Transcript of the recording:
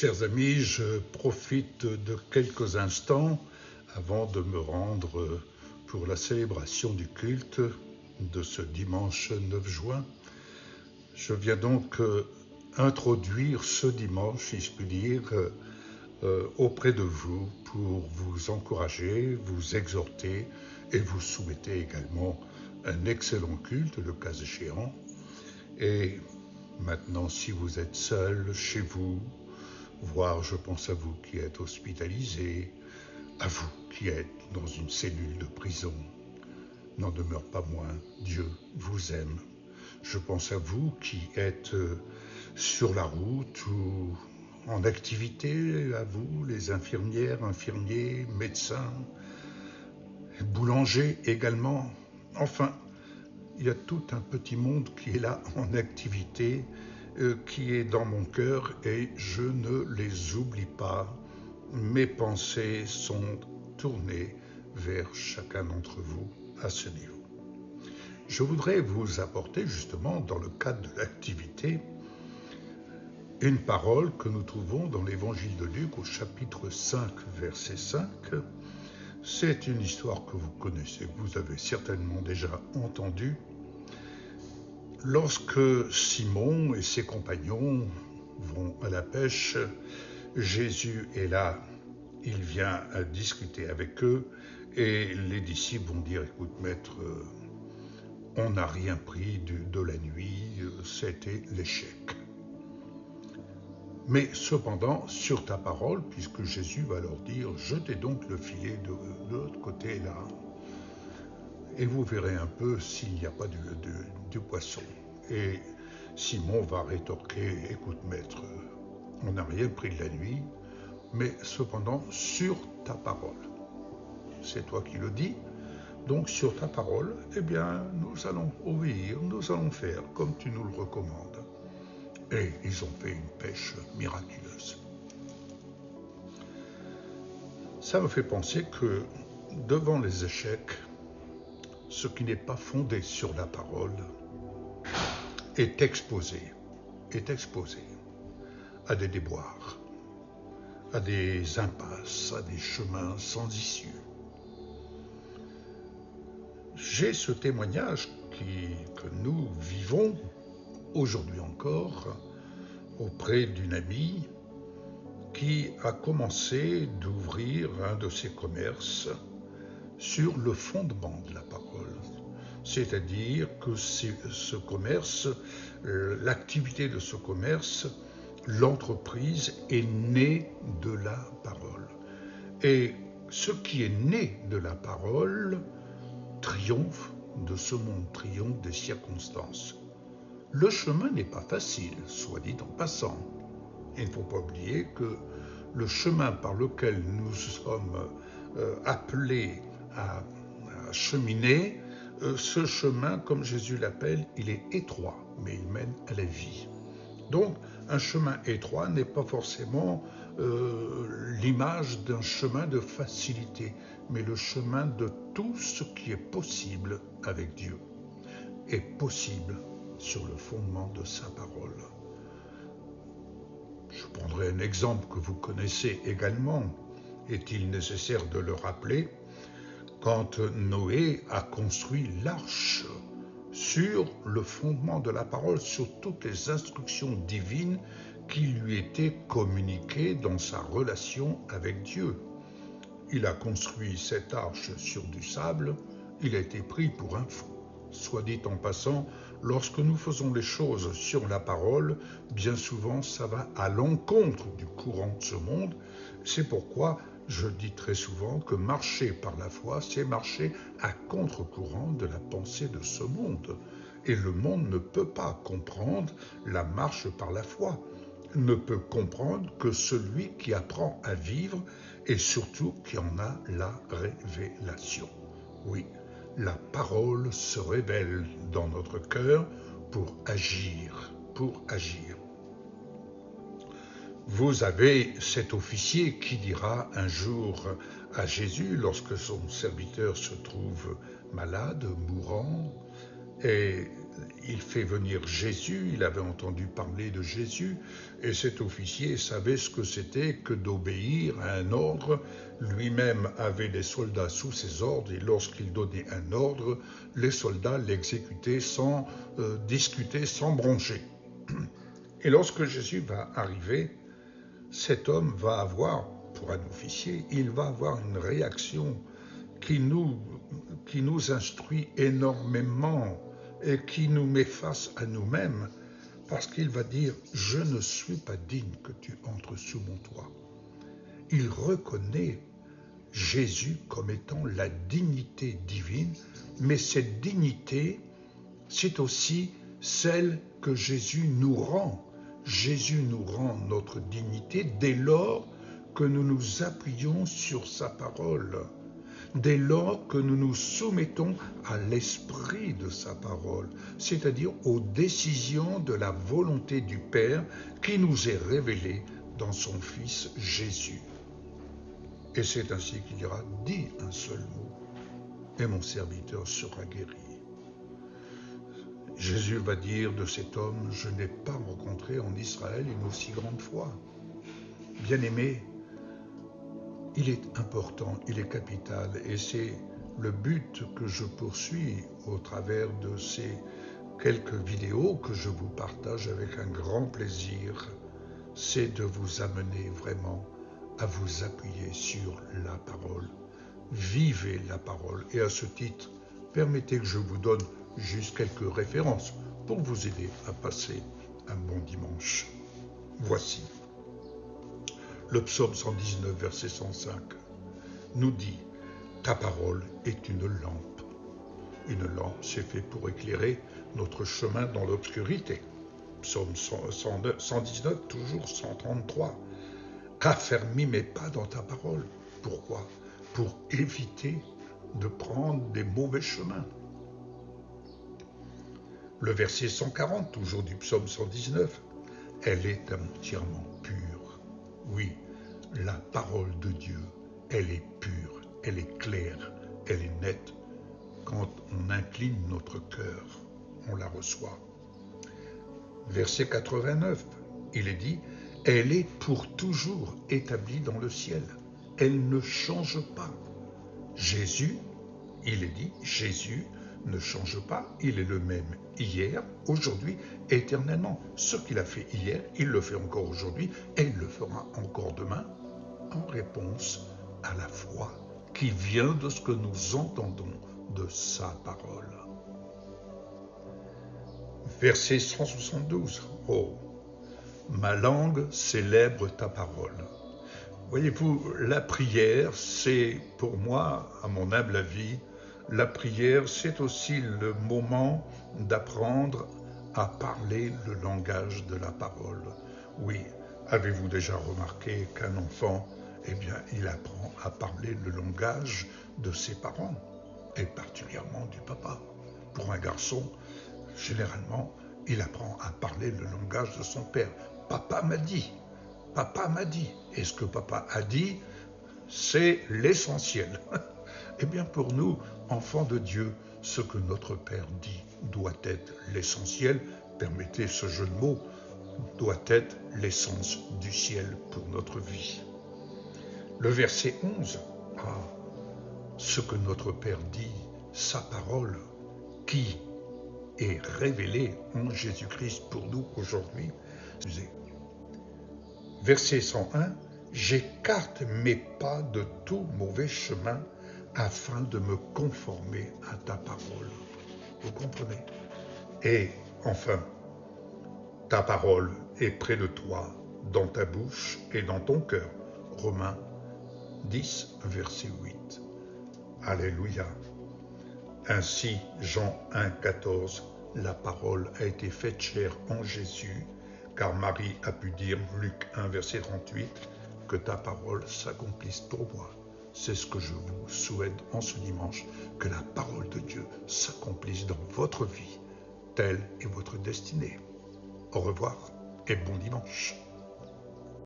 Chers amis, je profite de quelques instants avant de me rendre pour la célébration du culte de ce dimanche 9 juin. Je viens donc introduire ce dimanche, si je puis dire, auprès de vous pour vous encourager, vous exhorter et vous souhaiter également un excellent culte, le cas échéant. Et maintenant, si vous êtes seul chez vous, voire je pense à vous qui êtes hospitalisés, à vous qui êtes dans une cellule de prison, n'en demeure pas moins, Dieu vous aime. Je pense à vous qui êtes sur la route ou en activité, à vous, les infirmières, infirmiers, médecins, boulangers également. Enfin, il y a tout un petit monde qui est là en activité, qui est dans mon cœur et je ne les oublie pas. Mes pensées sont tournées vers chacun d'entre vous à ce niveau. Je voudrais vous apporter justement dans le cadre de l'activité une parole que nous trouvons dans l'évangile de Luc au chapitre 5, verset 5. C'est une histoire que vous connaissez, que vous avez certainement déjà entendue. Lorsque Simon et ses compagnons vont à la pêche, Jésus est là, il vient à discuter avec eux et les disciples vont dire « Écoute maître, on n'a rien pris de la nuit, c'était l'échec. » Mais cependant, sur ta parole, puisque Jésus va leur dire « Jetez donc le filet de l'autre côté là, et vous verrez un peu s'il n'y a pas du poisson. » Et Simon va rétorquer « Écoute maître, on n'a rien pris de la nuit, mais cependant sur ta parole. C'est toi qui le dis, donc sur ta parole, eh bien nous allons obéir, nous allons faire comme tu nous le recommandes. » Et ils ont fait une pêche miraculeuse. Ça me fait penser que devant les échecs, ce qui n'est pas fondé sur la parole est exposé à des déboires, à des impasses, à des chemins sans issue. J'ai ce témoignage que nous vivons aujourd'hui encore auprès d'une amie qui a commencé d'ouvrir un de ses commerces sur le fondement de la parole. C'est-à-dire que ce commerce, l'activité de ce commerce, l'entreprise est née de la parole. Et ce qui est né de la parole triomphe de ce monde, triomphe des circonstances. Le chemin n'est pas facile, soit dit en passant. Il ne faut pas oublier que le chemin par lequel nous sommes appelés à cheminer, ce chemin, comme Jésus l'appelle, il est étroit, mais il mène à la vie. Donc, un chemin étroit n'est pas forcément l'image d'un chemin de facilité, mais le chemin de tout ce qui est possible avec Dieu est possible sur le fondement de sa parole. Je prendrai un exemple que vous connaissez également. Est-il nécessaire de le rappeler? Quand Noé a construit l'arche sur le fondement de la parole, sur toutes les instructions divines qui lui étaient communiquées dans sa relation avec Dieu. Il a construit cette arche sur du sable, il a été pris pour un fou. Soit dit en passant, lorsque nous faisons les choses sur la parole, bien souvent ça va à l'encontre du courant de ce monde. C'est pourquoi je dis très souvent que marcher par la foi, c'est marcher à contre-courant de la pensée de ce monde. Et le monde ne peut pas comprendre la marche par la foi, ne peut comprendre que celui qui apprend à vivre et surtout qui en a la révélation. Oui, la parole se révèle dans notre cœur pour agir. Vous avez cet officier qui dira un jour à Jésus, lorsque son serviteur se trouve malade, mourant, Et il fait venir Jésus, il avait entendu parler de Jésus, et cet officier savait ce que c'était que d'obéir à un ordre. Lui-même avait des soldats sous ses ordres, et lorsqu'il donnait un ordre, les soldats l'exécutaient sans discuter, sans broncher. Et lorsque Jésus va arriver, cet homme va avoir, pour un officier, il va avoir une réaction qui nous instruit énormément et qui nous met face à nous-mêmes, parce qu'il va dire « Je ne suis pas digne que tu entres sous mon toit ». Il reconnaît Jésus comme étant la dignité divine, mais cette dignité, c'est aussi celle que Jésus nous rend. Jésus nous rend notre dignité dès lors que nous nous appuyons sur sa parole, dès lors que nous nous soumettons à l'esprit de sa parole, c'est-à-dire aux décisions de la volonté du Père qui nous est révélée dans son Fils Jésus. Et c'est ainsi qu'il dira « Dis un seul mot, et mon serviteur sera guéri ». Jésus va dire de cet homme « Je n'ai pas rencontré en Israël une aussi grande foi ». Bien-aimé, il est important, il est capital, et c'est le but que je poursuis au travers de ces quelques vidéos que je vous partage avec un grand plaisir, c'est de vous amener vraiment à vous appuyer sur la parole. Vivez la parole, et à ce titre, permettez que je vous donne juste quelques références pour vous aider à passer un bon dimanche. Voici. Le psaume 119, verset 105, nous dit « Ta parole est une lampe ». Une lampe, c'est fait pour éclairer notre chemin dans l'obscurité. Psaume 119, toujours 133. « Raffermis mes pas dans ta parole ». Pourquoi? Pour éviter de prendre des mauvais chemins. Le verset 140, toujours du psaume 119, « Elle est entièrement pure ». Oui, la parole de Dieu, elle est pure, elle est claire, elle est nette. Quand on incline notre cœur, on la reçoit. Verset 89, il est dit, « Elle est pour toujours établie dans le ciel. Elle ne change pas. » Jésus, il est dit, Jésus ne change pas, il est le même hier, aujourd'hui, éternellement. Ce qu'il a fait hier, il le fait encore aujourd'hui et il le fera encore demain en réponse à la foi qui vient de ce que nous entendons de sa parole. Verset 172. Oh, ma langue célèbre ta parole. Voyez-vous, la prière, c'est pour moi, à mon humble avis, la prière, c'est aussi le moment d'apprendre à parler le langage de la parole. Oui, avez-vous déjà remarqué qu'un enfant, eh bien, il apprend à parler le langage de ses parents, et particulièrement du papa. Pour un garçon, généralement, il apprend à parler le langage de son père. Papa m'a dit. Papa m'a dit. Et ce que papa a dit, c'est l'essentiel. Eh bien, pour nous, enfants de Dieu, ce que notre Père dit doit être l'essentiel. Permettez ce jeu de mots, doit être l'essence du ciel pour notre vie. Le verset 11, ce que notre Père dit, sa parole, qui est révélée en Jésus-Christ pour nous aujourd'hui. Verset 101, j'écarte mes pas de tout mauvais chemin afin de me conformer à ta parole. Vous comprenez? Et enfin, ta parole est près de toi, dans ta bouche et dans ton cœur. Romains 10, verset 8. Alléluia. Ainsi, Jean 1, 14, la parole a été faite chair en Jésus, car Marie a pu dire, Luc 1, verset 38, que ta parole s'accomplisse pour moi. C'est ce que je vous souhaite en ce dimanche, que la parole de Dieu s'accomplisse dans votre vie. Telle est votre destinée. Au revoir et bon dimanche.